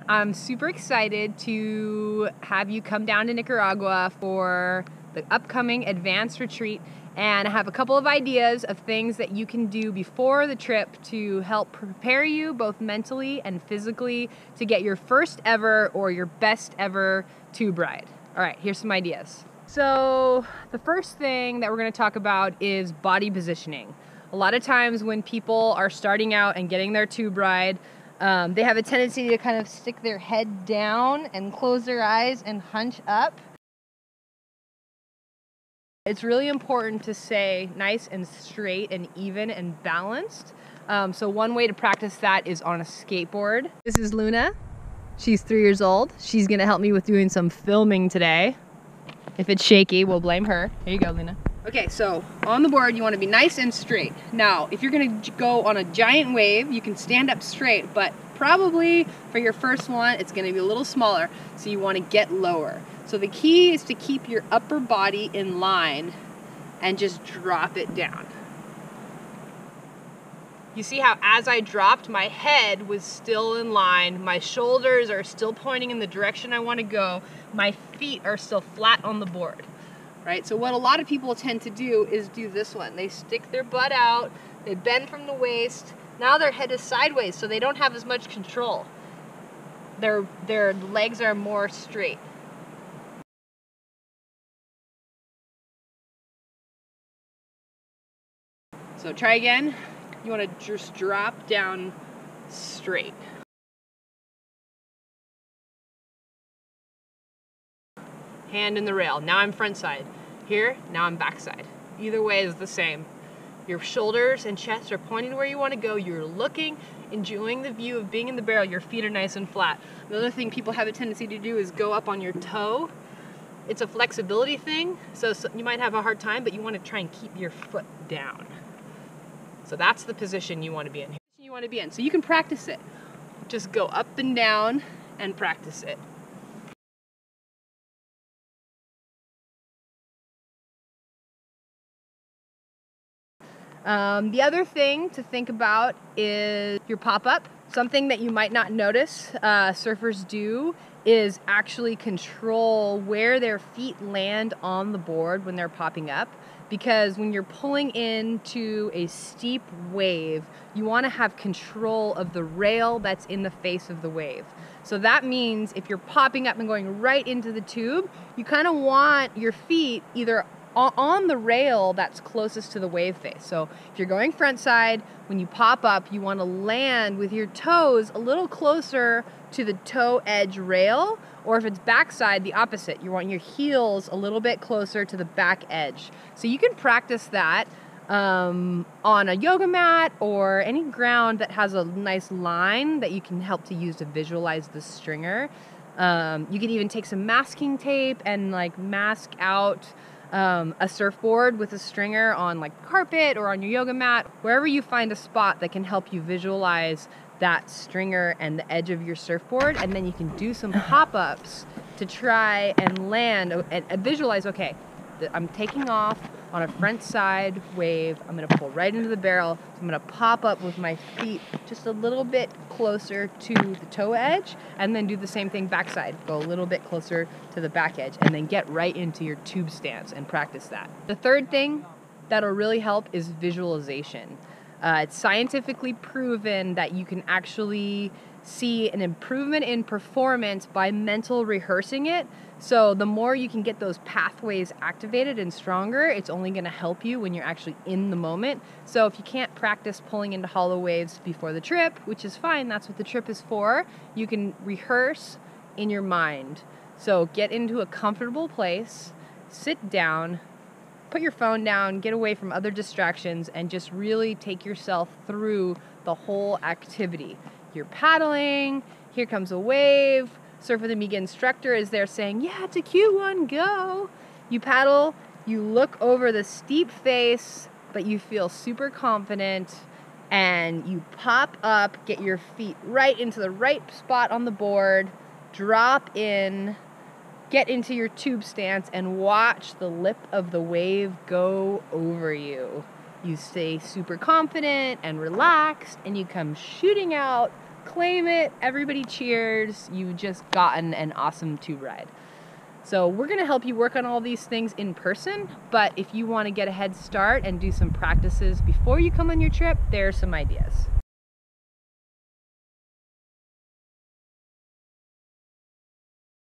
I'm super excited to have you come down to Nicaragua for the upcoming advanced retreat, and I have a couple of ideas of things that you can do before the trip to help prepare you both mentally and physically to get your first ever or your best ever tube ride. All right, here's some ideas. So the first thing that we're going to talk about is body positioning. A lot of times when people are starting out and getting their tube ride, they have a tendency to kind of stick their head down and close their eyes and hunch up. It's really important to stay nice and straight and even and balanced. So one way to practice that is on a skateboard. This is Luna. She's 3 years old. She's gonna help me with doing some filming today. If it's shaky, we'll blame her. Here you go, Luna. Okay, so on the board, you want to be nice and straight. Now, if you're going to go on a giant wave, you can stand up straight, but probably for your first one, it's going to be a little smaller, so you want to get lower. So the key is to keep your upper body in line and just drop it down. You see how as I dropped, my head was still in line, my shoulders are still pointing in the direction I want to go, my feet are still flat on the board, right? So what a lot of people tend to do is do this one. They stick their butt out, they bend from the waist, now their head is sideways, so they don't have as much control. Their legs are more straight. So try again. You want to just drop down straight. Hand in the rail. Now I'm front side. Here, now I'm back side. Either way is the same. Your shoulders and chest are pointing to where you want to go. You're looking, enjoying the view of being in the barrel. Your feet are nice and flat. The other thing people have a tendency to do is go up on your toe. It's a flexibility thing, so you might have a hard time, but you want to try and keep your foot down. So that's the position you want to be in. So you can practice it. Just go up and down and practice it. The other thing to think about is your pop-up. Something that you might not notice surfers do is actually control where their feet land on the board when they're popping up. Because when you're pulling into a steep wave, you want to have control of the rail that's in the face of the wave. So that means if you're popping up and going right into the tube, you kind of want your feet either on the rail that's closest to the wave face. So if you're going front side, when you pop up, you want to land with your toes a little closer to the toe edge rail, or if it's backside, the opposite. You want your heels a little bit closer to the back edge. So you can practice that on a yoga mat or any ground that has a nice line that you can help to use to visualize the stringer. You can even take some masking tape and like mask out a surfboard with a stringer on like carpet or on your yoga mat, wherever you find a spot that can help you visualize that stringer and the edge of your surfboard, and then you can do some pop-ups to try and land and visualize, okay, I'm taking off on a front side wave, I'm gonna pull right into the barrel, so I'm gonna pop up with my feet just a little bit closer to the toe edge, and then do the same thing backside, go a little bit closer to the back edge, and then get right into your tube stance and practice that. The third thing that'll really help is visualization. It's scientifically proven that you can actually see an improvement in performance by mental rehearsing it. So the more you can get those pathways activated and stronger, it's only going to help you when you're actually in the moment. So if you can't practice pulling into hollow waves before the trip, which is fine, that's what the trip is for, you can rehearse in your mind. So get into a comfortable place, sit down, put your phone down, get away from other distractions, and just really take yourself through the whole activity. You're paddling, here comes a wave, Surf with Amiga instructor is there saying, yeah, it's a cute one, go. You paddle, you look over the steep face, but you feel super confident, and you pop up, get your feet right into the right spot on the board, drop in, get into your tube stance, and watch the lip of the wave go over you. You stay super confident and relaxed, and you come shooting out claim it, everybody cheers, you've just gotten an awesome tube ride. So we're gonna help you work on all these things in person, but if you wanna get a head start and do some practices before you come on your trip, there are some ideas.